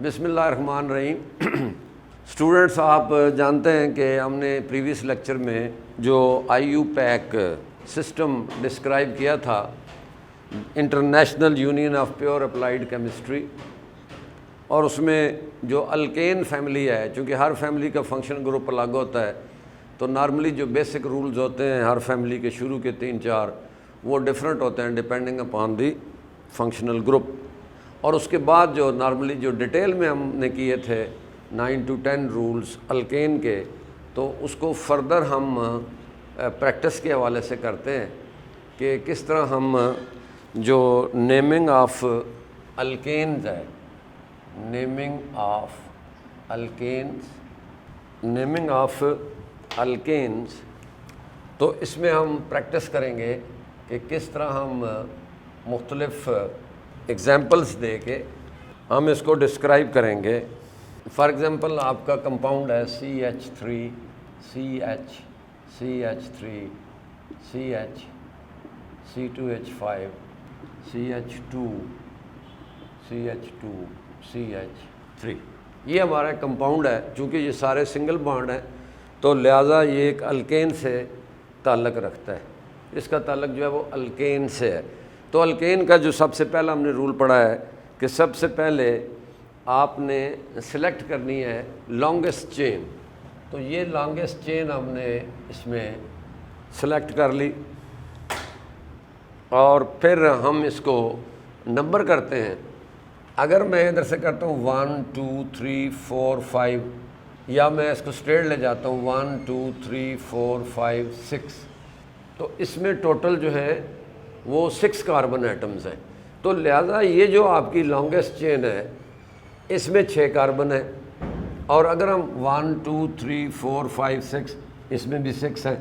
بسم اللہ الرحمن الرحیم۔ اسٹوڈنٹس، آپ جانتے ہیں کہ ہم نے پریویس لیکچر میں جو آئی یو پیک سسٹم ڈسکرائب کیا تھا، international union of pure applied chemistry, اور اس میں جو الکین فیملی ہے، چونکہ ہر فیملی کا فنکشن گروپ الگ ہوتا ہے، تو نارملی جو بیسک رولز ہوتے ہیں ہر فیملی کے شروع کے 3-4 وہ ڈفرینٹ ہوتے ہیں depending upon the functional group, اور اس کے بعد جو نارملی جو ڈیٹیل میں ہم نے کیے تھے 9 to 10 رولز الکین کے، تو اس کو فردر ہم پریکٹس کے حوالے سے کرتے ہیں کہ کس طرح ہم جو نیمنگ آف الکینز ہے، نیمنگ آف الکینز، تو اس میں ہم پریکٹس کریں گے کہ کس طرح ہم مختلف ایگزامپلس دے کے ہم اس کو ڈسکرائب کریں گے۔ فار ایگزامپل آپ کا کمپاؤنڈ ہے CH3 CH CH3 CH C2H5 CH2 CH2 CH3، یہ ہمارا کمپاؤنڈ ہے۔ چونکہ یہ سارے سنگل بانڈ ہیں تو لہٰذا یہ ایک الکین سے تعلق رکھتا ہے، اس کا تعلق جو ہے وہ الکین سے ہے۔ تو الکین کا جو سب سے پہلا ہم نے رول پڑھا ہے کہ سب سے پہلے آپ نے سلیکٹ کرنی ہے لانگسٹ چین، تو یہ لانگسٹ چین ہم نے اس میں سلیکٹ کر لی، اور پھر ہم اس کو نمبر کرتے ہیں۔ اگر میں ادھر سے کرتا ہوں 1 2 3 4 5، یا میں اس کو اسٹریٹ لے جاتا ہوں 1 2 3 4 5 6، تو اس میں ٹوٹل جو ہے وہ 6 کاربن ایٹمز ہیں۔ تو لہٰذا یہ جو آپ کی لانگسٹ چین ہے اس میں 6 کاربن ہیں، اور اگر ہم 1 2 3 4 5 6 اس میں بھی 6 ہیں،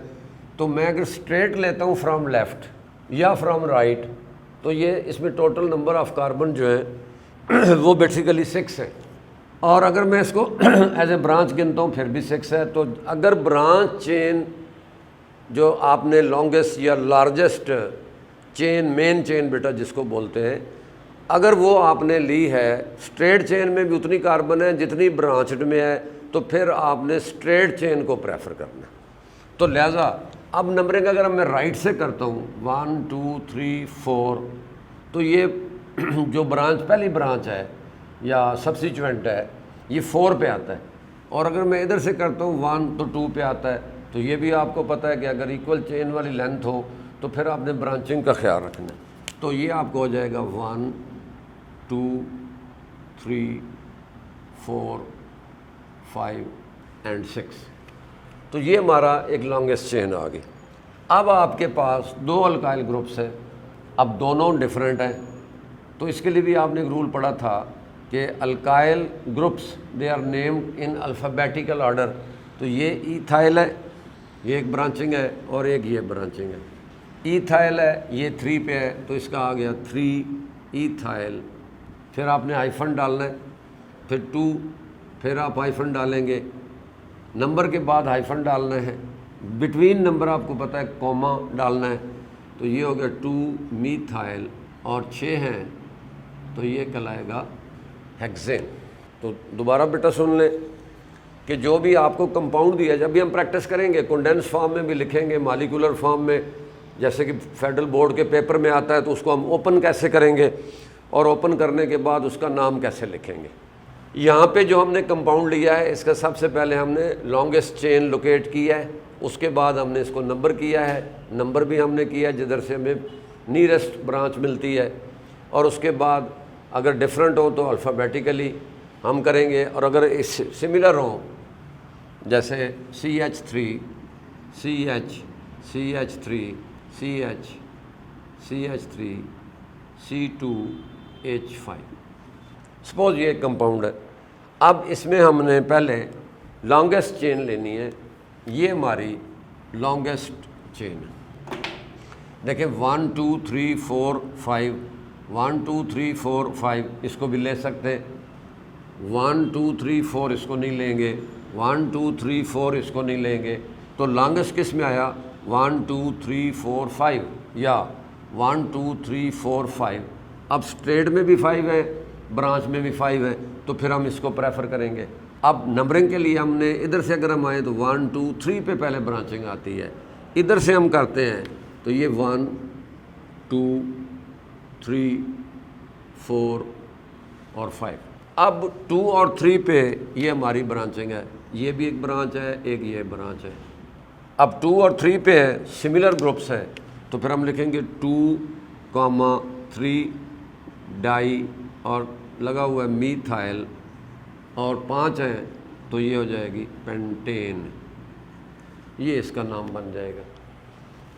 تو میں اگر اسٹریٹ لیتا ہوں فرام لیفٹ یا فرام رائٹ، تو یہ اس میں ٹوٹل نمبر آف کاربن جو ہے وہ بیسیکلی 6 ہے۔ اور اگر میں اس کو ایز اے برانچ گنتا ہوں پھر بھی 6 ہے۔ تو اگر برانچ چین جو آپ نے لانگسٹ یا لارجسٹ چین، مین چین بیٹا جس کو بولتے ہیں، اگر وہ آپ نے لی ہے، اسٹریٹ چین میں بھی اتنی کاربن ہے جتنی برانچڈ میں ہے، تو پھر آپ نے اسٹریٹ چین کو پریفر کرنا ہے۔ تو لہٰذا اب نمبرنگ اگر میں رائٹ سے کرتا ہوں 1 2 3 4، تو یہ جو برانچ پہلی برانچ ہے یا سبسیچوینٹ ہے یہ 4 پہ آتا ہے، اور اگر میں ادھر سے کرتا ہوں 1 تو 2 پہ آتا ہے۔ تو یہ بھی آپ کو پتہ ہے کہ اگر ایکول چین والی لینتھ ہو تو پھر آپ نے برانچنگ کا خیال رکھنا ہے۔ تو یہ آپ کو ہو جائے گا 1 2 3 4 5 اینڈ 6۔ تو یہ ہمارا ایک لانگسٹ چین آ گئی۔ اب آپ کے پاس 2 الکائل گروپس ہیں، اب دونوں ڈفرینٹ ہیں، تو اس کے لیے بھی آپ نے ایک رول پڑھا تھا کہ alkyl groups they are named in alphabetical order. تو یہ ایتھائل ہے، یہ ایک برانچنگ ہے، اور ایک یہ برانچنگ ہے۔ ایتھائل ہے، یہ 3 پہ ہے، تو اس کا آ گیا 3 ایتھائل۔ پھر آپ نے ہائفن ڈالنا ہے، پھر 2، پھر آپ ہائفن ڈالیں گے، نمبر کے بعد ہائفن ڈالنا ہے، بٹوین نمبر آپ کو پتہ ہے کوما ڈالنا ہے، تو یہ ہو گیا 2 میتھائل، اور 6 ہیں تو یہ کہلائے گا ہیکسین۔ تو دوبارہ بیٹا سن لیں کہ جو بھی آپ کو کمپاؤنڈ دیا، جب بھی ہم پریکٹس کریں گے کنڈینس فارم میں بھی لکھیں گے، مالیکولر فارم میں، جیسے کہ فیڈرل بورڈ کے پیپر میں آتا ہے، تو اس کو ہم اوپن کیسے کریں گے، اور اوپن کرنے کے بعد اس کا نام کیسے لکھیں گے۔ یہاں پہ جو ہم نے کمپاؤنڈ لیا ہے اس کا سب سے پہلے ہم نے لانگسٹ چین لوکیٹ کیا ہے، اس کے بعد ہم نے اس کو نمبر کیا ہے، نمبر بھی ہم نے کیا ہے جدھر سے ہمیں نیئرسٹ برانچ ملتی ہے، اور اس کے بعد اگر ڈفرینٹ ہو تو الفابیٹیکلی ہم کریں گے، اور اگر سملر ہوں جیسے CH3 CH CH3 CH CH3 C2H5، suppose یہ ایک کمپاؤنڈ ہے۔ اب اس میں ہم نے پہلے لانگسٹ چین لینی ہے، یہ ہماری لانگسٹ چین ہے۔ دیکھیں 1 2 3 4 5، 1 2 3 4 5 اس کو بھی لے سکتے، 1 2 3 4 اس کو نہیں لیں گے، 1 2 3 4 اس کو نہیں لیں گے، تو لانگسٹ کس میں آیا 1 2 3 4 5 یا 1 2 3 4 5۔ اب اسٹریٹ میں بھی 5 ہے، برانچ میں بھی 5 ہے تو پھر ہم اس کو پریفر کریں گے۔ اب نمبرنگ کے لیے ہم نے ادھر سے اگر ہم آئیں تو 1 2 3 پہ پہلے برانچنگ آتی ہے، ادھر سے ہم کرتے ہیں تو یہ 1 2 3 4 اور 5۔ اب 2 اور 3 پہ یہ ہماری برانچنگ ہے، یہ بھی ایک برانچ ہے، ایک یہ برانچ ہے۔ اب 2 اور 3 پہ ہے، سملر گروپس ہے، تو پھر ہم لکھیں گے 2 3 ڈائی اور لگا ہوا ہے میتھائل اور 5 ہیں تو یہ ہو جائے گی پینٹین، یہ اس کا نام بن جائے گا۔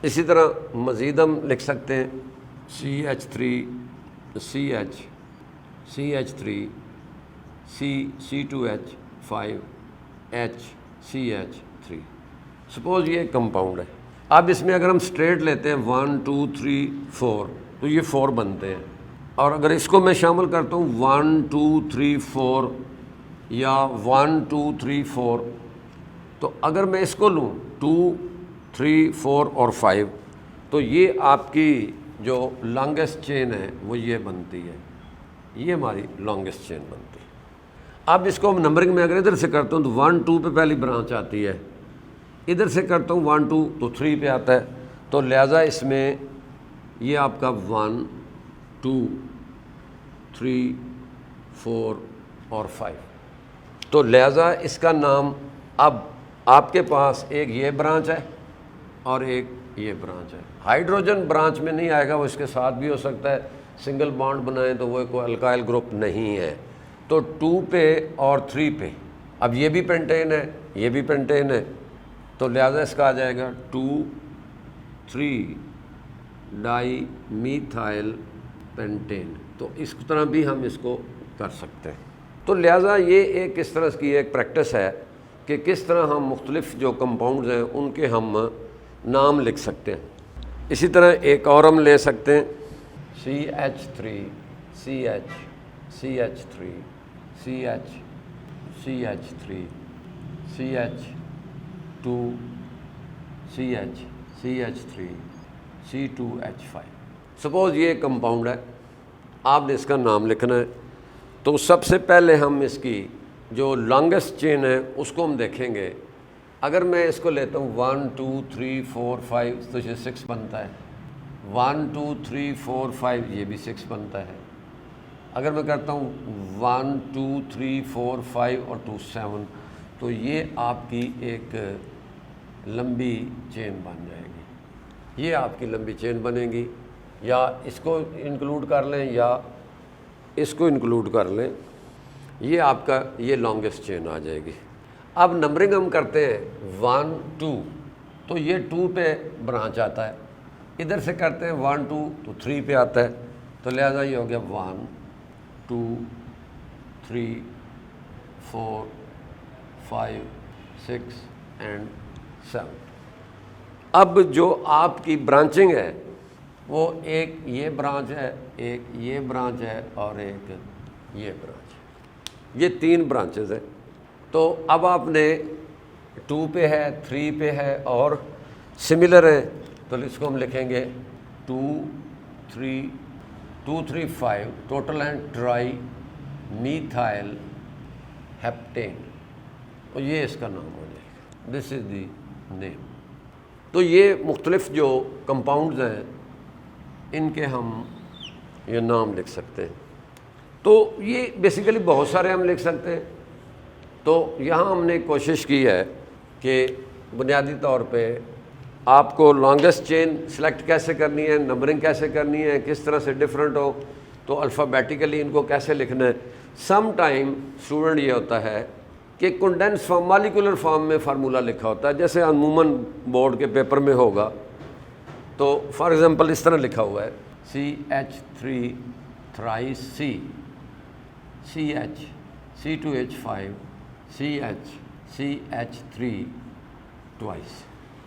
اسی طرح مزید ہم لکھ سکتے ہیں CH3 CH CH3 C2H 5 H CH3۔ Suppose یہ کمپاؤنڈ ہے، اب اس میں اگر ہم اسٹریٹ لیتے ہیں 1 2 3 4 تو یہ 4 بنتے ہیں، اور اگر اس کو میں شامل کرتا ہوں 1 2 3 4 یا 1 2 3 4، تو اگر میں اس کو لوں 2 3 4 اور 5 تو یہ آپ کی جو لانگیسٹ چین ہے وہ یہ بنتی ہے، یہ ہماری لانگیسٹ چین بنتی ہے۔ اب اس کو ہم نمبرنگ میں اگر ادھر سے کرتا ہوں تو 1 2 پہ پہلی برانچ آتی ہے، ادھر سے کرتا ہوں 1 2 تو 3 پہ آتا ہے، تو لہٰذا اس میں یہ آپ کا 1 2 3 4 اور 5، تو لہٰذا اس کا نام اب آپ کے پاس ایک یہ برانچ ہے اور ایک یہ برانچ ہے۔ ہائیڈروجن برانچ میں نہیں آئے گا، وہ اس کے ساتھ بھی ہو سکتا ہے، سنگل بانڈ بنائیں تو وہ کوئی الکائل گروپ نہیں ہے۔ تو 2 پہ اور 3 پہ اب یہ بھی پینٹین ہے، یہ بھی پینٹین ہے، تو لہٰذا اس کا آ جائے گا 2 3 ڈائی میتھائل پینٹین۔ تو اس طرح بھی ہم اس کو کر سکتے ہیں۔ تو لہٰذا یہ ایک اس طرح کی ایک پریکٹس ہے کہ کس طرح ہم مختلف جو کمپاؤنڈز ہیں ان کے ہم نام لکھ سکتے ہیں۔ اسی طرح ایک اور ہم لے سکتے ہیں CH3 CH CH3 CH CH3 CH2 CH CH3 C2H5۔ Suppose یہ کمپاؤنڈ ہے، آپ نے اس کا نام لکھنا ہے، تو سب سے پہلے ہم اس کی جو لانگیسٹ چین ہے اس کو ہم دیکھیں گے۔ اگر میں اس کو لیتا ہوں 1 2 3 4 5 تو یہ 6 بنتا ہے، 1 2 3 4 5 یہ بھی 6 بنتا ہے۔ اگر میں کرتا ہوں 1 2 3 4 5 اور 2 7 تو یہ آپ کی ایک لمبی چین بن جائے گی، یہ آپ کی لمبی چین بنے گی، یا اس کو انکلوڈ کر لیں یا اس کو انکلوڈ کر لیں، یہ آپ کا یہ لانگیسٹ چین آ جائے گی۔ اب نمبرنگ ہم کرتے ہیں 1 2 تو یہ 2 پہ برانچ آتا ہے، ادھر سے کرتے ہیں 1 2 تو 3 پہ آتا ہے، تو لہٰذا یہ ہو گیا 1 2 3 4 5 6 اینڈ 7۔ اب جو آپ کی برانچنگ ہے وہ ایک یہ برانچ ہے، ایک یہ برانچ ہے اور ایک یہ برانچ ہے، یہ 3 برانچز ہیں۔ تو اب آپ نے 2 پہ ہے، 3 پہ ہے اور سملر ہیں، تو اس کو ہم لکھیں گے 2 3 5 ٹوٹل ہیں ٹرائی میتھائل ہیپٹین، اور یہ اس کا نام ہو جائے گا، دس از دی نیم۔ تو یہ مختلف جو کمپاؤنڈز ہیں ان کے ہم یہ نام لکھ سکتے ہیں۔ تو یہ بیسیکلی بہت سارے ہم لکھ سکتے ہیں۔ تو یہاں ہم نے کوشش کی ہے کہ بنیادی طور پہ آپ کو لانگیسٹ چین سلیکٹ کیسے کرنی ہے، نمبرنگ کیسے کرنی ہے، کس طرح سے ڈفرینٹ ہو، تو الفابیٹیکلی ان کو کیسے لکھنا ہے۔ سم ٹائم اسٹوڈنٹ یہ ہوتا ہے کہ کنڈینس فارم مالیکولر فارم میں فارمولہ لکھا ہوتا ہے، جیسے عموماً بورڈ کے پیپر میں ہوگا، تو فار ایگزامپل اس طرح لکھا ہوا ہے CH3 thrice C CH C2H5 CH CH3 twice۔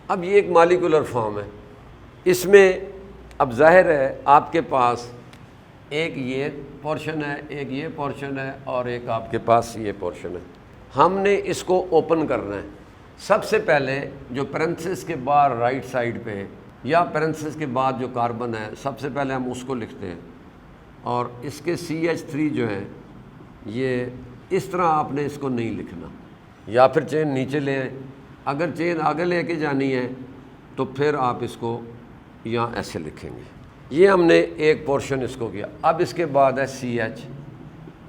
اب یہ ایک مالیکولر فارم ہے، اس میں اب ظاہر ہے آپ کے پاس ایک یہ پورشن ہے، ایک یہ پورشن ہے اور ایک آپ کے پاس یہ پورشن ہے۔ ہم نے اس کو اوپن کرنا ہے۔ سب سے پہلے جو پیرنتھسس کے بعد رائٹ سائڈ پہ یا پیرنتھسس کے بعد جو کاربن ہے، سب سے پہلے ہم اس کو لکھتے ہیں، اور اس کے CH3 جو ہے یہ اس طرح آپ نے اس کو نہیں لکھنا، یا پھر چین نیچے لے آئیں، اگر چین آگے لے کے جانی ہے تو پھر آپ اس کو یہاں ایسے لکھیں گے۔ یہ ہم نے ایک پورشن اس کو کیا۔ اب اس کے بعد ہے سی ایچ۔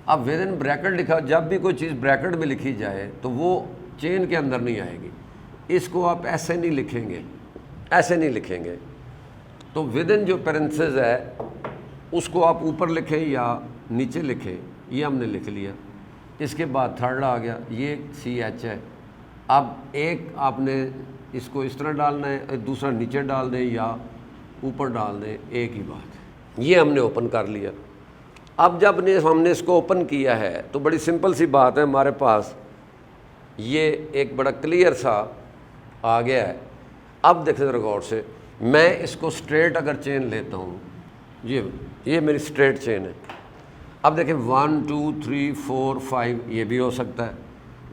اب ود ان بریکٹ لکھا، جب بھی کوئی چیز بریکٹ میں لکھی جائے تو وہ چین کے اندر نہیں آئے گی، اس کو آپ ایسے نہیں لکھیں گے، ایسے نہیں لکھیں گے۔ تو ود ان جو پیرنتھسز ہے اس کو آپ اوپر لکھیں یا نیچے لکھیں، یہ ہم نے لکھ لیا۔ اس کے بعد تھرڈ آ گیا، یہ سی ایچ ہے۔ اب ایک آپ نے اس کو اس طرح ڈالنا ہے، دوسرا نیچے ڈال دیں یا اوپر ڈال دیں، ایک ہی بات ہے۔ یہ ہم نے اوپن کر لیا۔ اب جب ہم نے اس کو اوپن کیا ہے تو بڑی سمپل سی بات ہے، ہمارے پاس یہ ایک بڑا کلیئر سا آ گیا ہے۔ اب دیکھیں ذرا غور سے، میں اس کو اسٹریٹ اگر چین لیتا ہوں، یہ میری اسٹریٹ چین ہے۔ اب دیکھیں 1 2 3 4 5 یہ بھی ہو سکتا ہے،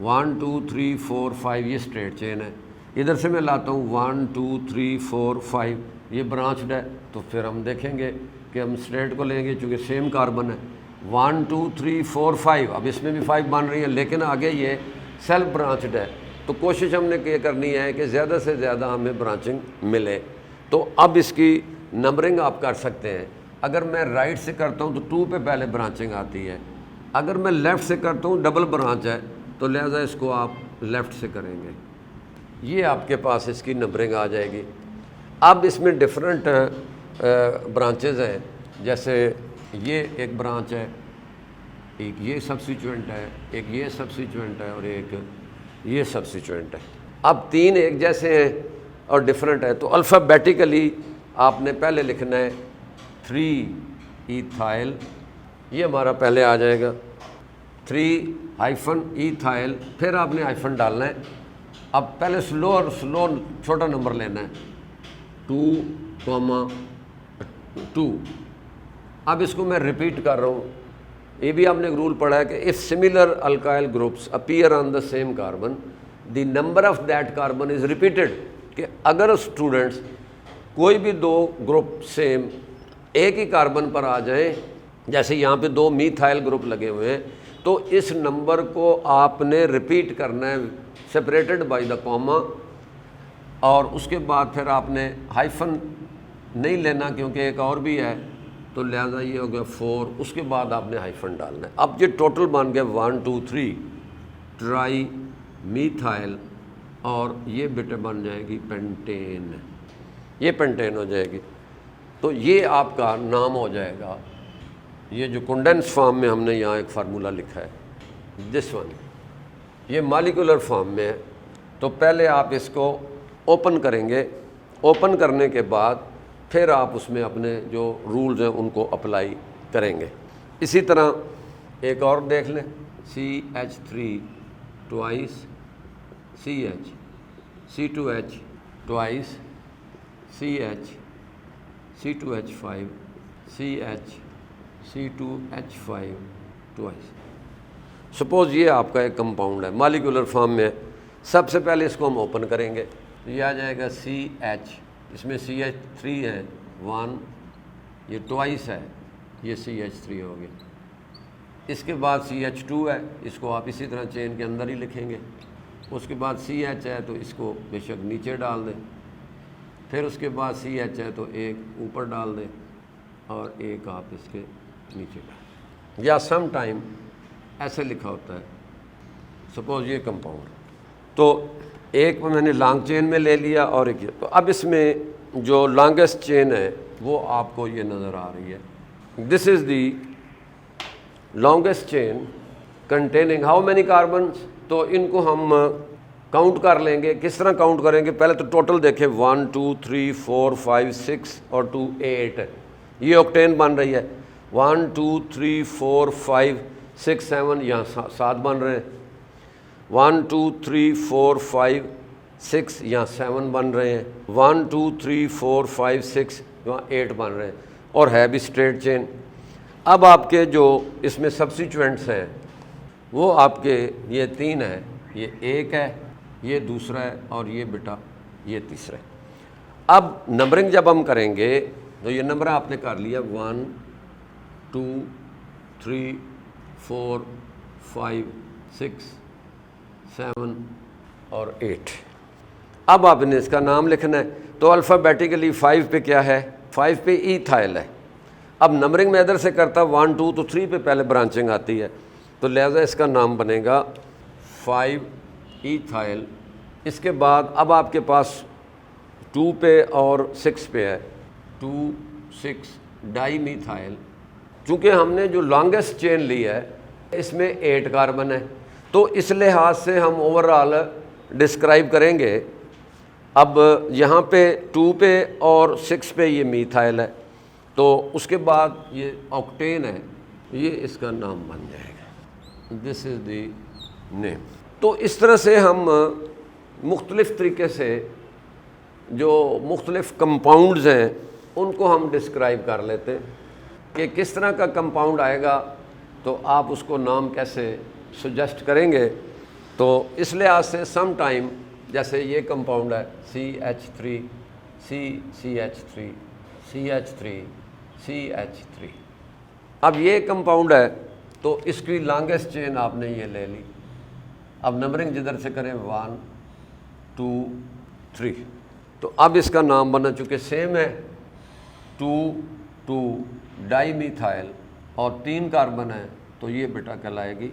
1 2 3 4 5 یہ اسٹریٹ چین ہے۔ ادھر سے میں لاتا ہوں 1 2 3 4 5 یہ برانچڈ ہے، تو پھر ہم دیکھیں گے کہ ہم اسٹریٹ کو لیں گے چونکہ سیم کاربن ہے۔ 1 2 3 4 5 اب اس میں بھی 5 بن رہی ہیں، لیکن آگے یہ سیلف برانچڈ ہے، تو کوشش ہم نے یہ کرنی ہے کہ زیادہ سے زیادہ ہمیں برانچنگ ملے۔ تو اب اس کی نمبرنگ آپ کر سکتے ہیں۔ اگر میں رائٹ سے کرتا ہوں تو 2 پہ پہلے برانچنگ آتی ہے، اگر میں لیفٹ سے کرتا ہوں ڈبل برانچ ہے تو لہٰذا اس کو آپ لیفٹ سے کریں گے۔ یہ آپ کے پاس اس کی نمبرنگ آ جائے گی۔ اب اس میں ڈفرینٹ برانچز ہیں، جیسے یہ ایک برانچ ہے، ایک یہ سبسٹیچوئنٹ ہے، ایک یہ سبسٹیچوئنٹ ہے اور ایک یہ سبسٹیچوئنٹ ہے۔ اب 3 ایک جیسے ہیں اور ڈفرینٹ ہے، تو الفابیٹیکلی آپ نے پہلے لکھنا ہے 3 ایتھائل، یہ ہمارا پہلے آ جائے گا 3 ہائفن ایتھائل، پھر آپ نے ہائفن ڈالنا ہے۔ اب پہلے سلو چھوٹا نمبر لینا ہے 2,2۔ اب اس کو میں ریپیٹ کر رہا ہوں، یہ بھی آپ نے ایک رول پڑھا ہے کہ if similar alkyl groups appear on the same carbon the number of that carbon is repeated، کہ اگر اسٹوڈنٹس کوئی بھی 2 گروپ سیم ایک ہی کاربن پر آ جائیں، جیسے یہاں پہ 2 میتھائل گروپ لگے ہوئے ہیں، تو اس نمبر کو آپ نے ریپیٹ کرنا ہے سپریٹڈ بائی دا کاما، اور اس کے بعد پھر آپ نے ہائفن نہیں لینا کیونکہ ایک اور بھی ہے، تو لہٰذا یہ ہو گیا 4، اس کے بعد آپ نے ہائفن ڈالنا ہے۔ اب یہ ٹوٹل بن گیا 1 2 3 ٹرائی میتھائل، اور یہ بیٹے بن جائے گی پینٹین، یہ پینٹین ہو جائے گی۔ تو یہ آپ کا نام ہو جائے گا، یہ جو کنڈنس فارم میں ہم نے یہاں ایک فارمولا لکھا ہے دس ون، یہ مالیکولر فارم میں ہے۔ تو پہلے آپ اس کو اوپن کریں گے، اوپن کرنے کے بعد پھر آپ اس میں اپنے جو رولز ہیں ان کو اپلائی کریں گے۔ اسی طرح ایک اور دیکھ لیں، CH3 twice CH، C2H twice CH، C2H5 CH، C2H5 twice. Suppose یہ آپ کا ایک کمپاؤنڈ ہے، مالیکولر فارم میں ہے، سب سے پہلے اس کو ہم اوپن کریں گے، یہ آ جائے گا CH، اس میں CH3 ہے 1، یہ ٹوائس ہے، یہ CH3 ہو گیا۔ اس کے بعد CH2 ہے، اس کو آپ اسی طرح چین کے اندر ہی لکھیں گے۔ اس کے بعد CH ہے تو اس کو بے شک نیچے ڈال دیں، پھر اس کے بعد CH ہے تو ایک اوپر ڈال دیں اور ایک آپ اس کے نیچے ڈال، یا سم ٹائم ایسے لکھا ہوتا ہے۔ سپوز یہ کمپاؤنڈ، تو ایک میں نے لانگ چین میں لے لیا اور ایک، تو اب اس میں جو لانگسٹ چین ہے وہ آپ کو یہ نظر آ رہی ہے، this is the longest chain containing how many carbons. تو ان کو ہم کاؤنٹ کر لیں گے۔ کس طرح کاؤنٹ کریں گے؟ پہلے تو ٹوٹل دیکھیں 1 2 3 4 5 6 اور 2 8، یہ آکٹین بن رہی ہے۔ 1 2 3 4 5 6 7 یہاں 7 بن رہے ہیں، 1 2 3 4 5 6 یہاں 7 بن رہے ہیں، 1 2 3 4 5 6 یہاں 8 بن رہے ہیں، اور ہے بھی اسٹریٹ چین۔ اب آپ کے جو اس میں سبسٹیچوئنٹس ہیں وہ آپ کے یہ 3 ہیں، یہ ایک ہے، یہ دوسرا ہے، اور یہ بیٹا یہ تیسرا ہے۔ اب نمبرنگ جب ہم کریں گے تو یہ نمبر آپ نے کر لیا 1 2 3 4 5 6 7 اور 8۔ اب آپ نے اس کا نام لکھنا ہے، تو الفابیٹیکلی 5 پہ کیا ہے؟ 5 پہ ایتھائل ہے۔ اب نمبرنگ میں ادھر سے کرتا 1 2 تو 3 پہ پہلے برانچنگ آتی ہے، تو لہذا اس کا نام بنے گا 5 ایتھائل۔ اس کے بعد اب آپ کے پاس 2 پہ اور 6 پہ ہے، 2 6 ڈائی میتھائل۔ چونکہ ہم نے جو لانگسٹ چین لی ہے اس میں 8 کاربن ہے، تو اس لحاظ سے ہم اوور آل ڈسکرائب کریں گے۔ اب یہاں پہ 2 پہ اور 6 پہ یہ میتھائل ہے، تو اس کے بعد یہ آکٹین ہے، یہ اس کا نام بن جائے گا، دس از دی نیم۔ تو اس طرح سے ہم مختلف طریقے سے جو مختلف کمپاؤنڈز ہیں ان کو ہم ڈسکرائب کر لیتے ہیں کہ کس طرح کا کمپاؤنڈ آئے گا، تو آپ اس کو نام کیسے سجیسٹ کریں گے۔ تو اس لحاظ سے سم ٹائم جیسے یہ کمپاؤنڈ ہے CH3 CH3 CH3 CH3، اب یہ کمپاؤنڈ ہے تو اس کی لانگسٹ چین آپ نے یہ لے لی۔ اب نمبرنگ جدھر سے کریں 1 2 3، تو اب اس کا نام بنا چونکہ سیم ہے 2 2 ڈائی میتھائل اور 3 کاربن ہے، تو یہ بیٹا کہلائے گی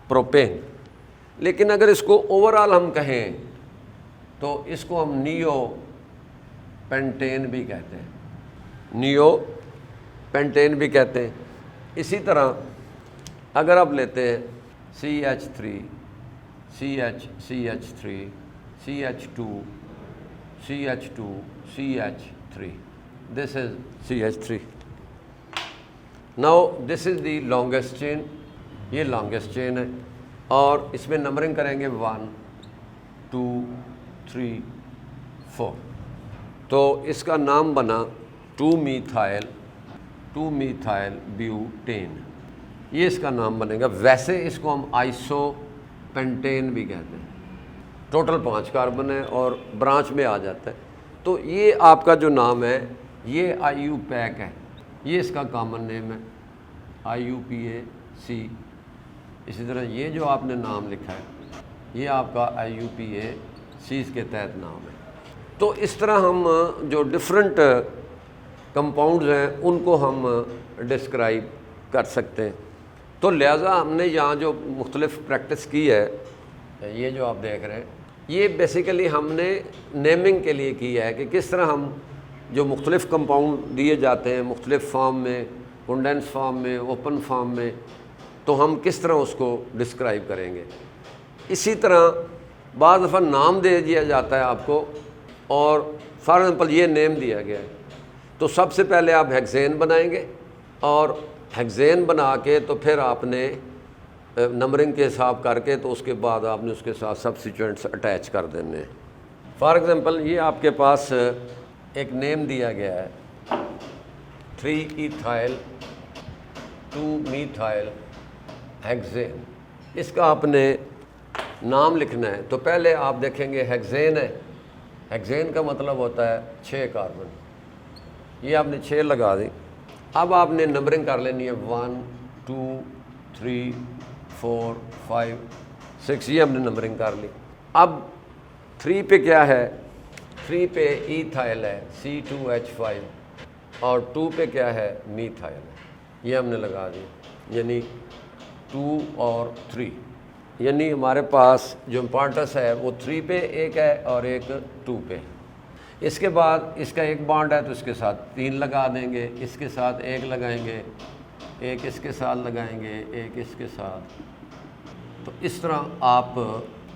پروپین۔ لیکن اگر اس کو اوور آل ہم کہیں تو اس کو ہم نیو پینٹین بھی کہتے ہیں، نیو پینٹین بھی کہتے ہیں۔ اسی طرح اگر آپ لیتے ہیں CH3 CH3 CH2 CH2 CH3، this is CH3۔ now this is the longest chain، یہ longest chain ہے، اور اس میں نمبرنگ کریں گے 1 2 3 4، تو اس کا نام بنا 2 میتھائل بیوٹین، یہ اس کا نام بنے گا۔ ویسے اس کو ہم آئسو پینٹین بھی کہتے ہیں۔ ٹوٹل 5 کاربن ہے اور برانچ میں آ جاتا ہے، تو یہ آپ کا جو نام ہے یہ IU پیک ہے، یہ اس کا کامن نیم ہے IUPAC۔ اسی طرح یہ جو آپ نے نام لکھا ہے یہ آپ کا IUPAC کے تحت نام ہے۔ تو اس طرح ہم جو ڈفرنٹ کمپاؤنڈز ہیں ان کو ہم ڈسکرائب کر سکتے ہیں۔ تو لہٰذا ہم نے یہاں جو مختلف پریکٹس کی ہے، یہ جو آپ دیکھ رہے ہیں، یہ بیسیکلی ہم نے نیمنگ کے لیے کی ہے کہ کس طرح ہم جو مختلف کمپاؤنڈ دیے جاتے ہیں مختلف فارم میں، کنڈینس فارم میں، اوپن فارم میں، تو ہم کس طرح اس کو ڈسکرائب کریں گے۔ اسی طرح بعض دفعہ نام دے دیا جاتا ہے آپ کو، اور فار ایگزامپل یہ نیم دیا گیا ہے، تو سب سے پہلے آپ ہیکزین بنائیں گے، اور ہیکزین بنا کے تو پھر آپ نے نمبرنگ کے حساب کر کے تو اس کے بعد آپ نے اس کے ساتھ سبسٹیچوئنٹس اٹیچ کر دینے ہیں۔ فار ایگزامپل یہ آپ کے پاس ایک نیم دیا گیا ہے 3 ایتھائل 2 میتھائل ہیکزین، اس کا آپ نے نام لکھنا ہے۔ تو پہلے آپ دیکھیں گے ہیکزین ہے، ہیکزین کا مطلب ہوتا ہے 6 کاربن، یہ آپ نے 6 لگا دی۔ اب آپ نے نمبرنگ کر لینی ہے 1 2 3 4 5 6، یہ ہم نے نمبرنگ کر لی۔ اب 3 پہ کیا ہے؟ 3 پہ ایتھائل ہے C2H5، اور 2 پہ کیا ہے؟ میتھائل ہے، یہ ہم نے لگا دی، یعنی 2 اور 3، یعنی ہمارے پاس جو امپارٹنس ہے وہ 3 پہ ایک ہے اور ایک 2 پہ۔ اس کے بعد اس کا ایک بانڈ ہے تو اس کے ساتھ 3 لگا دیں گے، اس کے ساتھ 1 لگائیں گے، ایک اس کے ساتھ لگائیں گے، ایک اس کے ساتھ۔ تو اس طرح آپ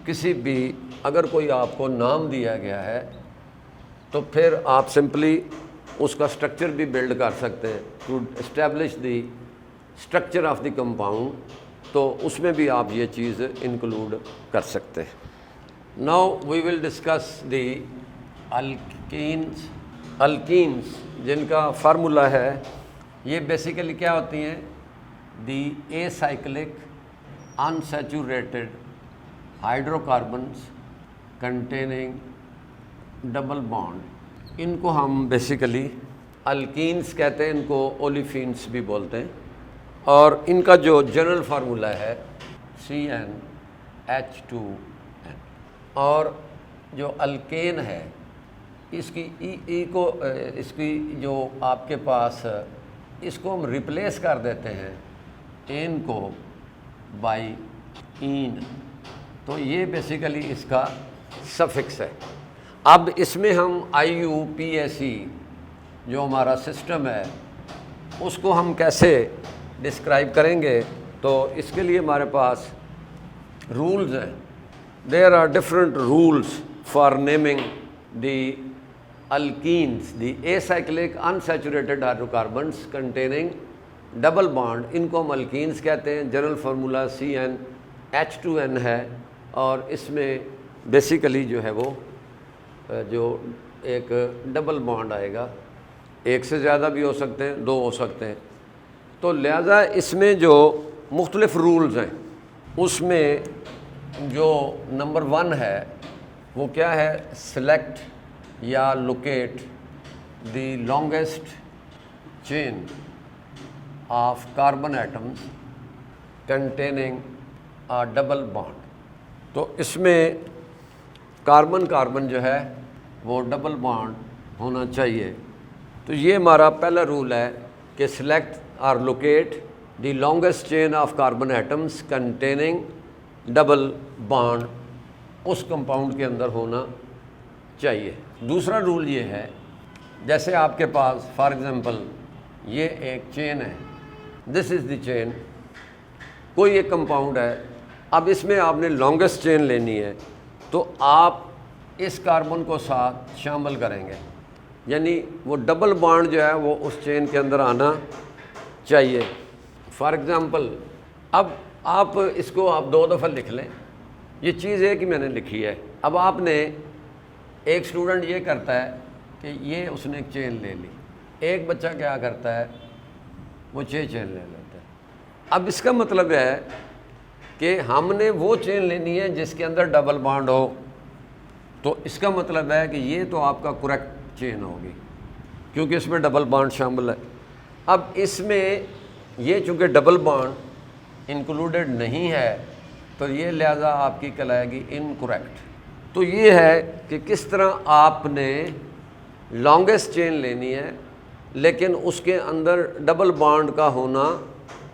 کسی بھی اگر کوئی آپ کو نام دیا گیا ہے تو پھر آپ سمپلی اس کا اسٹرکچر بھی بلڈ کر سکتے ہیں to establish the structure of the compound, تو اس میں بھی آپ یہ چیز انکلوڈ کر سکتے ہیں۔ Now we will discuss the الکینز جن کا فارمولا ہے، یہ بیسیکلی کیا ہوتی ہیں؟ The acyclic unsaturated hydrocarbons containing double bond, ان کو ہم بیسیکلی الکینز کہتے ہیں، ان کو اولیفینس بھی بولتے ہیں۔ اور ان کا جو جنرل فارمولہ ہے CnH2n. اور جو الکین ہے اس کی اس کی جو آپ کے پاس اس کو ہم ریپلیس کر دیتے ہیں این کو بائی این، تو یہ بیسیکلی اس کا سفکس ہے. اب اس میں ہم IUPAC جو ہمارا سسٹم ہے اس کو ہم کیسے ڈسکرائب کریں گے، تو اس کے لیے ہمارے پاس رولز ہیں. There are different rules for naming the alkenes, the acyclic unsaturated hydrocarbons containing double bond, ان کو ہم الکینز کہتے ہیں. جنرل فارمولہ CnH2n ہے، اور اس میں بیسیکلی جو ہے وہ جو ایک ڈبل بانڈ آئے گا، ایک سے زیادہ بھی ہو سکتے ہیں، دو ہو سکتے ہیں. تو لہٰذا اس میں جو مختلف رولز ہیں اس میں جو نمبر 1 ہے وہ کیا ہے، سلیکٹ یا locate the longest chain of carbon atoms containing a double bond. تو اس میں کاربن جو ہے وہ ڈبل بانڈ ہونا چاہیے. تو یہ ہمارا پہلا رول ہے کہ سلیکٹ اور locate the longest chain of carbon atoms containing double bond اس کمپاؤنڈ کے اندر ہونا چاہیے. دوسرا رول یہ ہے، جیسے آپ کے پاس فار ایگزامپل یہ ایک چین ہے، دس از دی چین، کوئی ایک کمپاؤنڈ ہے. اب اس میں آپ نے لانگیسٹ چین لینی ہے تو آپ اس کاربن کو ساتھ شامل کریں گے، یعنی وہ ڈبل بانڈ جو ہے وہ اس چین کے اندر آنا چاہیے. فار ایگزامپل اب آپ اس کو آپ 2 دفعہ لکھ لیں، یہ چیز ایک ہی میں نے لکھی ہے. اب آپ نے ایک اسٹوڈنٹ یہ کرتا ہے کہ یہ اس نے ایک چین لے لی، ایک بچہ کیا کرتا ہے وہ 6 چین لے لیتا ہے. اب اس کا مطلب ہے کہ ہم نے وہ چین لینی ہے جس کے اندر ڈبل بانڈ ہو، تو اس کا مطلب ہے کہ یہ تو آپ کا کریکٹ چین ہوگی کیونکہ اس میں ڈبل بانڈ شامل ہے. اب اس میں یہ چونکہ ڈبل بانڈ انکلوڈڈ نہیں ہے تو یہ لہذا آپ کی کہلائے گی انکریکٹ. تو یہ ہے کہ کس طرح آپ نے لانگیسٹ چین لینی ہے لیکن اس کے اندر ڈبل بانڈ کا ہونا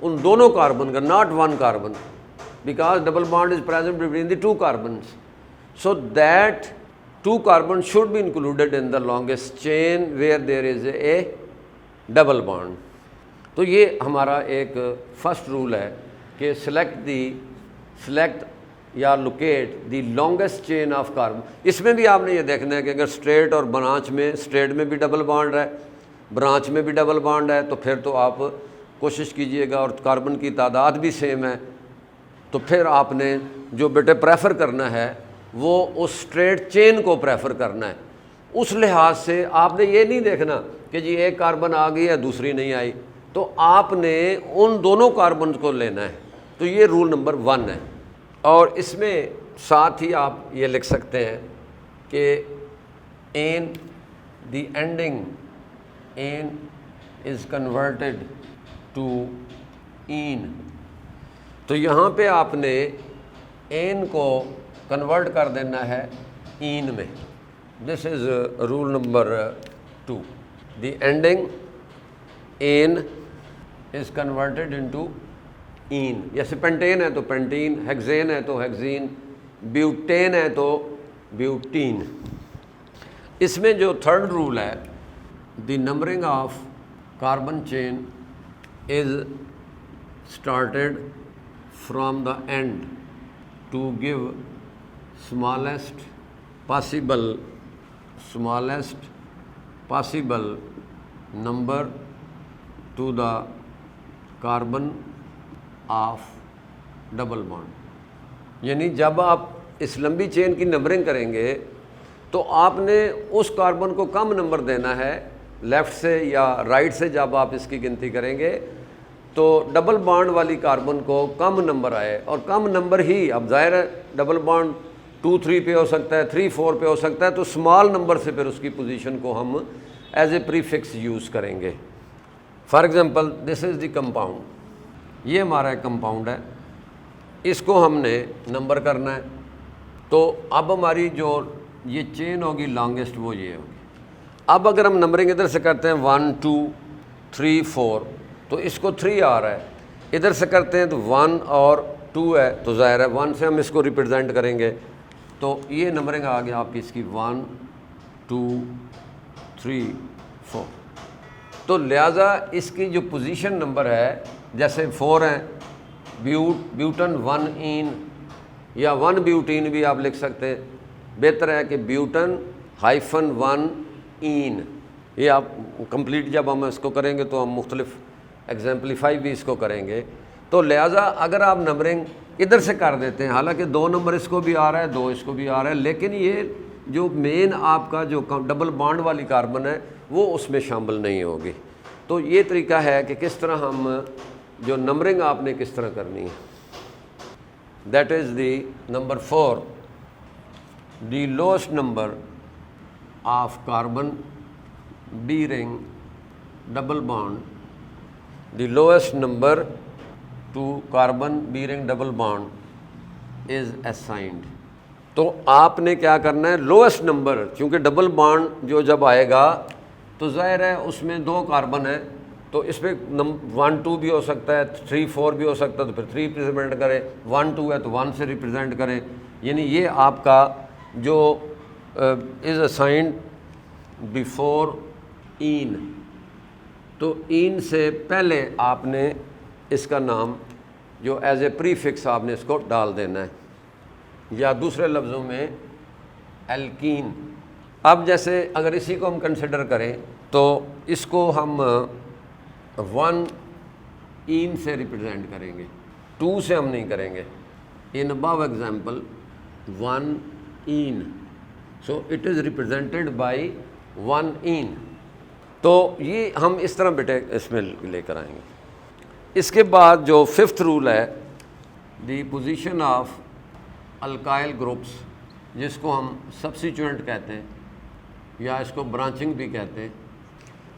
ان دونوں کاربن کا، not 1 carbon, because double bond is present between the 2 carbons. So that 2 carbons should be included in the longest chain where there is a double bond. تو یہ ہمارا ایک فرسٹ رول ہے کہ سلیکٹ یا locate the longest chain of carbon. اس میں بھی آپ نے یہ دیکھنا ہے کہ اگر اسٹریٹ اور برانچ میں، اسٹریٹ میں بھی ڈبل بانڈ ہے، برانچ میں بھی ڈبل بانڈ ہے، تو پھر تو آپ کوشش کیجئے گا، اور کاربن کی تعداد بھی سیم ہے، تو پھر آپ نے جو بیٹے پریفر کرنا ہے وہ اس اسٹریٹ چین کو پریفر کرنا ہے. اس لحاظ سے آپ نے یہ نہیں دیکھنا کہ جی ایک کاربن آ گئی ہے دوسری نہیں آئی، تو آپ نے ان دونوں کاربن کو لینا ہے. تو یہ رول نمبر 1 ہے. اور اس میں ساتھ ہی آپ یہ لکھ سکتے ہیں کہ in the ending ane is converted to ene. تو یہاں پہ آپ نے این کو کنورٹ کر دینا ہے این میں. This is rule number 2. The ending ane is converted into ene. جیسے پینٹین ہے تو پینٹین، ہیگزین ہے تو ہیگزین، بیوٹین ہے تو بیوٹین. اس میں جو 3rd رول ہے، the numbering of carbon chain is started from the end to give smallest possible number to the carbon of double bond. یعنی جب آپ اس لمبی چین کی نمبرنگ کریں گے تو آپ نے اس کاربن کو کم نمبر دینا ہے لیفٹ سے یا رائٹ سے. جب آپ اس کی گنتی کریں گے تو ڈبل بانڈ والی کاربن کو کم نمبر آئے، اور کم نمبر ہی، اب ظاہر ہے ڈبل بانڈ 2-3 پہ ہو سکتا ہے، 3-4 پہ ہو سکتا ہے، تو اسمال نمبر سے پھر اس کی پوزیشن کو ہم as a prefix use کریں گے. For example this is the compound, یہ ہمارا ایک کمپاؤنڈ ہے، اس کو ہم نے نمبر کرنا ہے. تو اب ہماری جو یہ چین ہوگی لانگسٹ وہ یہ ہوگی. اب اگر ہم نمبرنگ ادھر سے کرتے ہیں 1 2 3 4 تو اس کو 3 آ رہا ہے، ادھر سے کرتے ہیں تو 1 اور 2 ہے تو ظاہر ہے 1 سے ہم اس کو ریپرزینٹ کریں گے. تو یہ نمبرنگ آ گیا آپ کی اس کی 1 2 3 4. تو لہٰذا اس کی جو پوزیشن نمبر ہے جیسے 4 ہیں، بیوٹن 1 این یا 1 بیوٹین بھی آپ لکھ سکتے ہیں. بہتر ہے کہ بیوٹن -1 این. یہ آپ کمپلیٹ جب ہم اس کو کریں گے تو ہم مختلف ایگزامپلیفائی بھی اس کو کریں گے. تو لہٰذا اگر آپ نمبرنگ ادھر سے کر دیتے ہیں، حالانکہ 2 نمبر اس کو بھی آ رہا ہے 2 اس کو بھی آ رہا ہے، لیکن یہ جو مین آپ کا جو ڈبل بانڈ والی کاربن ہے وہ اس میں شامل نہیں ہوگی. تو یہ طریقہ ہے کہ کس طرح ہم جو نمبرنگ آپ نے کس طرح کرنی ہے. That is the number 4 the lowest number of carbon bearing double bond. The lowest number to carbon bearing double bond is assigned. تو آپ نے کیا کرنا ہے، لوسٹ نمبر، چونکہ ڈبل بانڈ جو جب آئے گا تو ظاہر ہے اس میں 2 کاربن ہیں تو اس پہ 1 2 بھی ہو سکتا ہے، 3 4 بھی ہو سکتا ہے تو پھر 3 ریپرزینٹ کریں، 1 2 ہے تو 1 سے ریپرزینٹ کریں. یعنی یہ آپ کا جو از اسائنڈ بیفور این. تو این سے پہلے آپ نے اس کا نام جو ایز اے پری فکس آپ نے اس کو ڈال دینا ہے، یا دوسرے لفظوں میں الکین. اب جیسے اگر اسی کو ہم کنسیڈر کریں تو اس کو ہم 1 این سے ریپرزینٹ کریں گے، 2 سے ہم نہیں کریں گے. In above example 1 ene, so it is represented by 1 ene. تو یہ ہم اس طرح بیٹے اس میں لے کر آئیں گے. اس کے بعد جو 5th رول ہے، دی پوزیشن آف الکائل گروپس، جس کو ہم سبسٹیچوئنٹ کہتے ہیں یا اس کو برانچنگ بھی کہتے ہیں.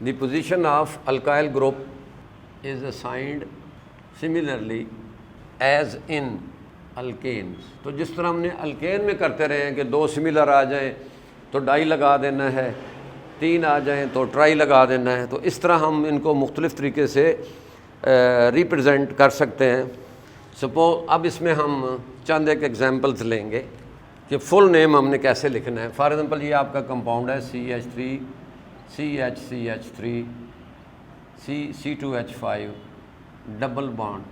The position of alkyl group is assigned similarly as in alkanes. تو جس طرح ہم نے الکین میں کرتے رہے ہیں کہ 2 سملر آ جائیں تو ڈائی لگا دینا ہے، 3 آ جائیں تو ٹرائی لگا دینا ہے. تو اس طرح ہم ان کو مختلف طریقے سے ریپرزینٹ کر سکتے ہیں. اب اس میں ہم چند ایک ایگزامپلس لیں گے کہ فل نیم ہم نے کیسے لکھنا ہے. فار ایگزامپل یہ آپ کا کمپاؤنڈ ہے CH3 CH3 C2H5 double bond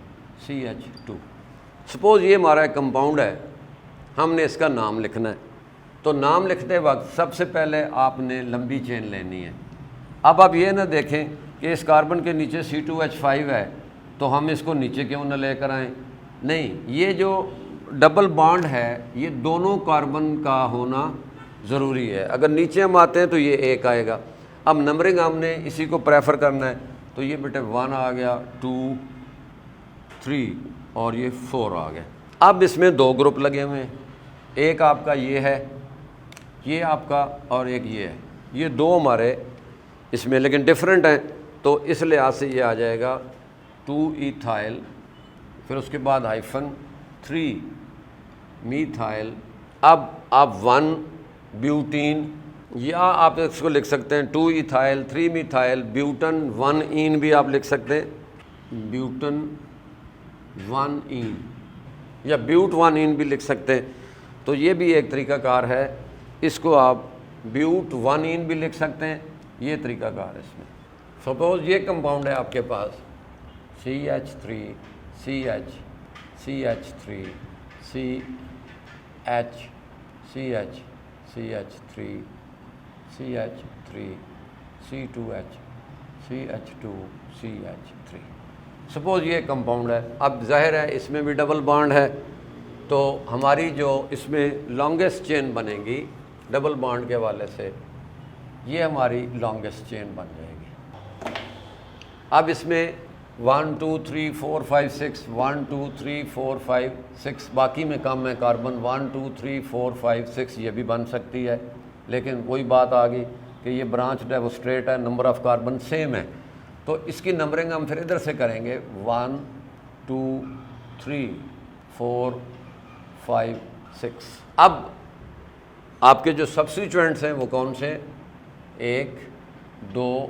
CH2. Suppose یہ ہمارا ایک کمپاؤنڈ ہے، ہم نے اس کا نام لکھنا ہے. تو نام لکھتے وقت سب سے پہلے آپ نے لمبی چین لینی ہے. اب آپ یہ نہ دیکھیں کہ اس کاربن کے نیچے C2H5 ہے تو ہم اس کو نیچے کیوں نہ لے کر آئیں. نہیں، یہ جو ڈبل بانڈ ہے یہ دونوں کاربن کا ہونا ضروری ہے. اگر نیچے ہم آتے ہیں تو یہ 1 آئے گا. اب نمبرنگ ہم نے اسی کو پریفر کرنا ہے تو یہ بیٹے 1 آ گیا، 2 3 اور یہ 4 آ گیا. اب اس میں 2 گروپ لگے ہوئے ہیں، ایک آپ کا یہ ہے، یہ آپ کا، اور ایک یہ ہے. یہ 2 ہمارے اس میں لیکن ڈفرینٹ ہیں تو اس لحاظ سے یہ آ جائے گا 2 ایتھائل، پھر اس کے بعد -3 میتھائل. اب آپ 1 بیوٹین، یا آپ اس کو لکھ سکتے ہیں 2 ایتھائل 3 میتھائل بیوٹن 1 این بھی آپ لکھ سکتے ہیں، بیوٹن 1 این، یا بیوٹ 1 این بھی لکھ سکتے ہیں. تو یہ بھی ایک طریقہ کار ہے. اس کو آپ بیوٹ 1 این بھی لکھ سکتے ہیں، یہ طریقہ کار ہے اس میں. سپوز یہ کمپاؤنڈ ہے آپ کے پاس CH3 CH CH3 CH CH CH3 CH3 C2H CH2 CH3. Suppose یہ کمپاؤنڈ ہے. اب ظاہر ہے اس میں بھی ڈبل بانڈ ہے تو ہماری جو اس میں لانگسٹ چین بنے گی ڈبل بانڈ کے حوالے سے، یہ ہماری لانگسٹ چین بن جائے گی. اب اس میں 1 2 3 4 5 6 1 2 3 4 5 6 باقی میں کم ہے کاربن، 1 2 3 4 5 6 یہ بھی بن سکتی ہے. لیکن وہی بات آ گئی کہ یہ برانچ ہے وہ اسٹریٹ ہے، نمبر آف کاربن سیم ہے. تو اس کی نمبرنگ ہم پھر ادھر سے کریں گے 1 2 3 4 5 6. اب آپ کے جو سبسٹیچوئنٹس ہیں وہ کون سے؟ 1 2،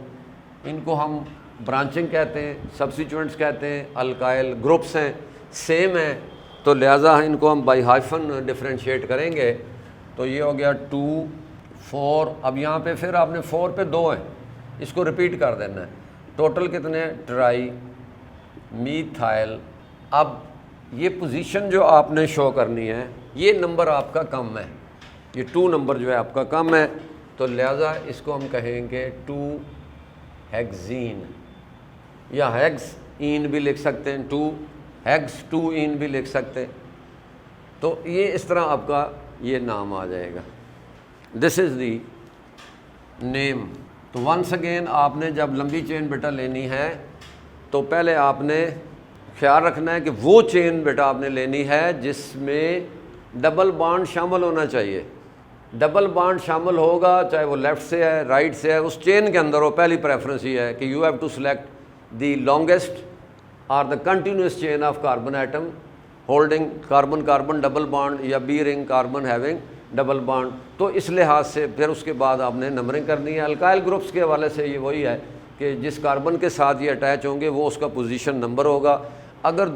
ان کو ہم برانچنگ کہتے ہیں، سبسٹیچوئنٹس کہتے ہیں، الکائل گروپس ہیں، سیم ہیں، تو لہٰذا ان کو ہم بائی ہائفن ڈفرینشیٹ کریں گے. تو یہ ہو گیا 2 4. اب یہاں پہ پھر آپ نے 4 پہ 2 ہیں، اس کو ریپیٹ کر دینا ہے. ٹوٹل کتنے؟ Try methyl. اب یہ پوزیشن جو آپ نے شو کرنی ہے، یہ نمبر آپ کا کم ہے، یہ 2 نمبر جو ہے آپ کا کم ہے، تو لہٰذا اس کو ہم کہیں گے 2 ہیگزین، یا ہیگز این بھی لکھ سکتے ہیں، 2 ہیگز 2 این بھی لکھ سکتے ہیں. تو یہ اس طرح آپ کا یہ نام آ جائے گا. دس از دی نیم. تو ونس اگین آپ نے جب لمبی چین بیٹا لینی ہے تو پہلے آپ نے خیال رکھنا ہے کہ وہ چین بیٹا آپ نے لینی ہے جس میں ڈبل بانڈ شامل ہونا چاہیے. ڈبل بانڈ شامل ہوگا چاہے وہ لیفٹ سے ہے رائٹ سے ہے، اس چین کے اندر وہ پہلی پریفرنس یہ ہے کہ you have to select the longest اور the continuous chain of carbon atom holding carbon carbon double bond, یا be ring carbon having double bond. تو اس لحاظ سے پھر اس کے بعد آپ نے نمبرنگ کرنی ہے. الکائل گروپس کے حوالے سے یہ وہی ہے کہ جس کاربن کے ساتھ یہ اٹیچ ہوں گے وہ اس کا پوزیشن نمبر ہوگا. اگر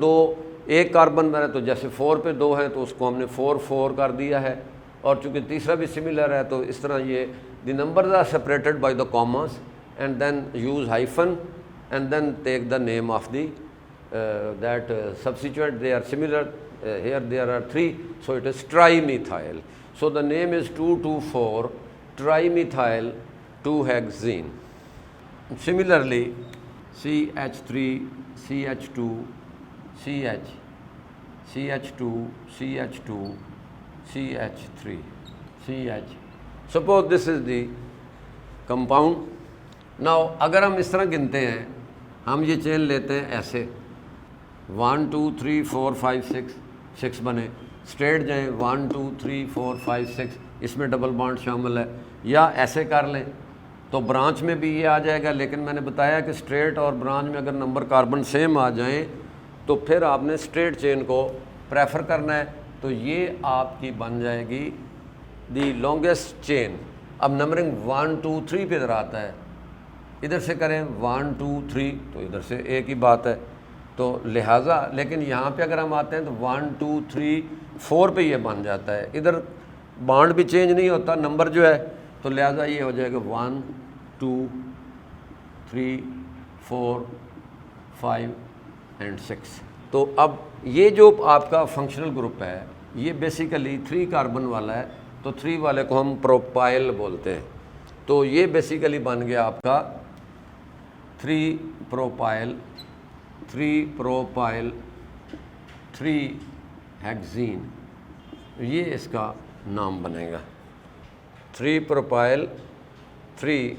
ایک کاربن میں ہے تو جیسے 4 پہ 2 ہیں تو اس کو ہم نے 4 4 کر دیا ہے، اور چونکہ تیسرا بھی سملر ہے تو اس طرح یہ the numbers are separated by the commas and then use hyphen and then take the name of the that substituent. They are similar. Here there are 3, so it is trimethyl. So the name is 2,2,4 trimethyl 2-hexene. Similarly, CH3 CH2 CH CH2 CH2 CH3 CH. Suppose this is the compound. Now اگر ہم اس طرح گنتے ہیں، ہم یہ چین لیتے ہیں ایسے 1 2 3 4 5 6 6 بنے، اسٹریٹ جائیں 1 2 3 4 5 6، اس میں ڈبل بانڈ شامل ہے. یا ایسے کر لیں تو برانچ میں بھی یہ آ جائے گا، لیکن میں نے بتایا کہ اسٹریٹ اور برانچ میں اگر نمبر کاربن سیم آ جائیں تو پھر آپ نے اسٹریٹ چین کو پریفر کرنا ہے. تو یہ آپ کی بن جائے گی دی لانگیسٹ چین. اب نمبرنگ 1 2 3 پہ ادھر آتا ہے، ادھر سے کریں 1 2 3 تو ادھر سے ایک ہی بات ہے. تو لہٰذا لیکن یہاں پہ اگر ہم آتے ہیں تو 1 2 3 4 پہ یہ بن جاتا ہے، ادھر بانڈ بھی چینج نہیں ہوتا نمبر جو ہے، تو لہٰذا یہ ہو جائے گا 1 2 3 4 5 اینڈ 6. تو اب یہ جو آپ کا فنکشنل گروپ ہے یہ بیسیکلی 3 کاربن والا ہے، تو 3 والے کو ہم پروپائل بولتے ہیں. تو یہ بیسیکلی بن گیا آپ کا 3 پروپائل 3 ہیگزین، یہ اس کا نام بنے گا 3 پروپائل 3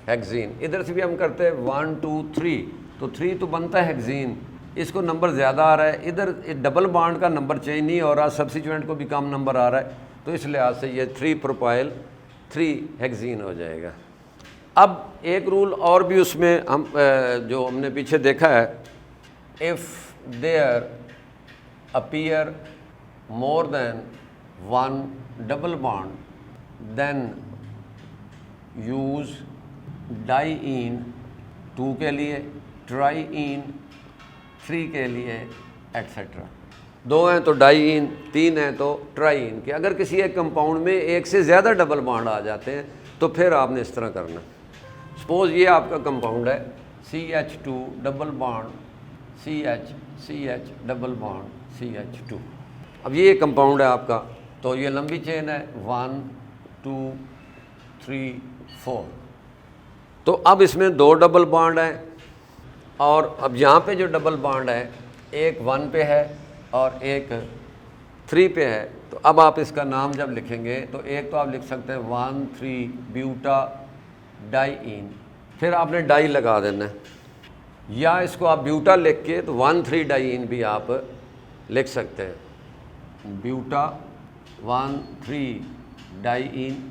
ہیگزین. ادھر سے بھی ہم کرتے ہیں 1 2 3 تو 3 تو بنتا ہے ہیگزین، اس کو نمبر زیادہ آ رہا ہے، ادھر ڈبل بانڈ کا نمبر چینج نہیں ہو رہا، سبسٹیچوئنٹ کو بھی کم نمبر آ رہا ہے، تو اس لحاظ سے یہ 3 پروپائل 3 ہیگزین ہو جائے گا. اب ایک رول اور بھی اس میں ہم جو ہم نے پیچھے دیکھا ہے، if there appear more than one double bond then use diene 2 کے لیے، triene 3 کے لیے ایٹسیٹرا. 2 ہیں تو ڈائین، 3 ہیں تو ٹرائین. کہ اگر کسی ایک کمپاؤنڈ میں ایک سے زیادہ ڈبل بانڈ آ جاتے ہیں تو پھر آپ نے اس طرح کرنا. سپوز یہ آپ کا کمپاؤنڈ ہے CH2 double bond CH double bond CH2. اب یہ کمپاؤنڈ ہے آپ کا، تو یہ لمبی چین ہے 1 2 3 4. تو اب اس میں 2 ڈبل بانڈ ہیں، اور اب یہاں پہ جو ڈبل بانڈ ہے ایک 1 پہ ہے اور ایک 3 پہ ہے. تو اب آپ اس کا نام جب لکھیں گے تو ایک تو آپ لکھ سکتے ہیں 1 3 بیوٹا ڈائین، پھر آپ نے ڈائی لگا دینا ہے، یا اس کو آپ بیوٹا لکھ کے تو 1 3 ڈائین بھی آپ لکھ سکتے ہیں. بیوٹا 1 3 ڈائین،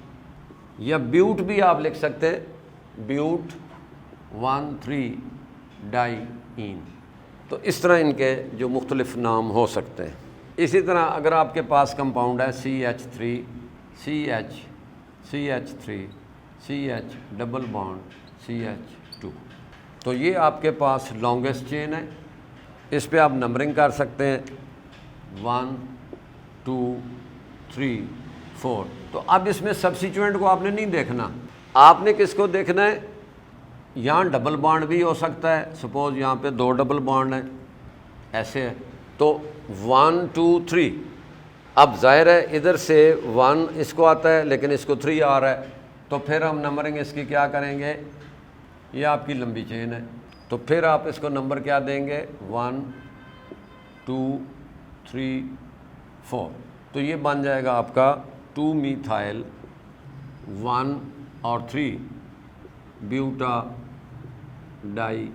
یا بیوٹ بھی آپ لکھ سکتے ہیں، بیوٹ 1 3 ڈائین. تو اس طرح ان کے جو مختلف نام ہو سکتے ہیں۔ اسی طرح اگر آپ کے پاس کمپاؤنڈ ہے CH3 CH CH3 CH double bond CH2، تو یہ آپ کے پاس لانگسٹ چین ہے، اس پہ آپ نمبرنگ کر سکتے ہیں 1 2 3 4۔ تو اب اس میں سبسٹیچوئنٹ کو آپ نے نہیں دیکھنا، آپ نے کس کو دیکھنا ہے؟ یہاں ڈبل بانڈ بھی ہو سکتا ہے، سپوز یہاں پہ 2 ڈبل بانڈ ہیں، ایسے ہے تو 1 2 3۔ اب ظاہر ہے ادھر سے 1 اس کو آتا ہے لیکن اس کو 3 آ رہا ہے، تو پھر ہم نمبرنگ اس کی کیا کریں گے؟ یہ آپ کی لمبی چین ہے، تو پھر آپ اس کو نمبر کیا دیں گے؟ 1 2 3 4۔ تو یہ بن جائے گا آپ کا 2 میتھائل 1 اور 3 بیوٹا ڈائی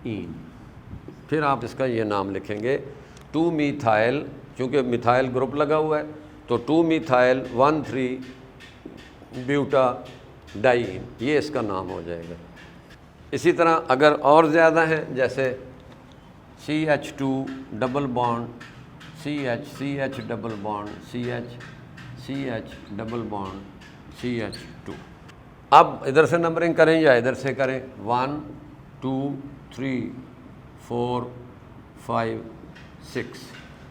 این۔ پھر آپ اس کا یہ نام لکھیں گے 2 میتھائل، چونکہ میتھائل گروپ لگا ہوا ہے تو 2 میتھائل 1 3 بیوٹا ڈائی این، یہ اس کا نام ہو جائے گا۔ اسی طرح اگر اور زیادہ ہیں جیسے CH2 double bond CH double bond CH double bond CH2۔ اب ادھر سے نمبرنگ کریں یا ادھر سے کریں؟ 1 2 3 4 5 6۔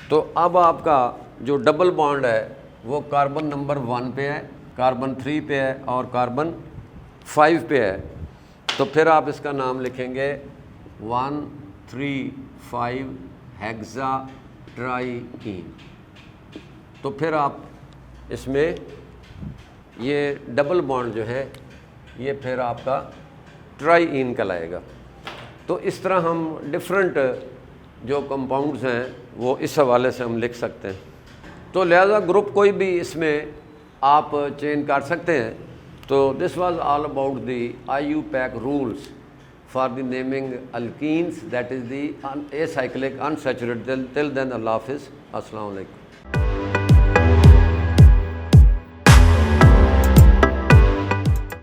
تو اب آپ کا جو ڈبل بانڈ ہے وہ کاربن نمبر 1 پہ ہے، کاربن 3 پہ ہے اور کاربن 5 پہ ہے، تو پھر آپ اس کا نام لکھیں گے 1 3 5 ہیگزا ٹرائی این۔ تو پھر آپ اس میں یہ ڈبل بانڈ جو ہے یہ پھر آپ کا ٹرائی این کہلائے گا۔ تو اس طرح ہم ڈفرینٹ جو کمپاؤنڈز ہیں وہ اس حوالے سے ہم لکھ سکتے ہیں۔ تو لہذا گروپ کوئی بھی اس میں آپ چین کر سکتے ہیں۔ تو this was all about the IUPAC rules for the naming alkenes, that is the acyclic unsaturated. Till then اللہ حافظ، السلام علیکم۔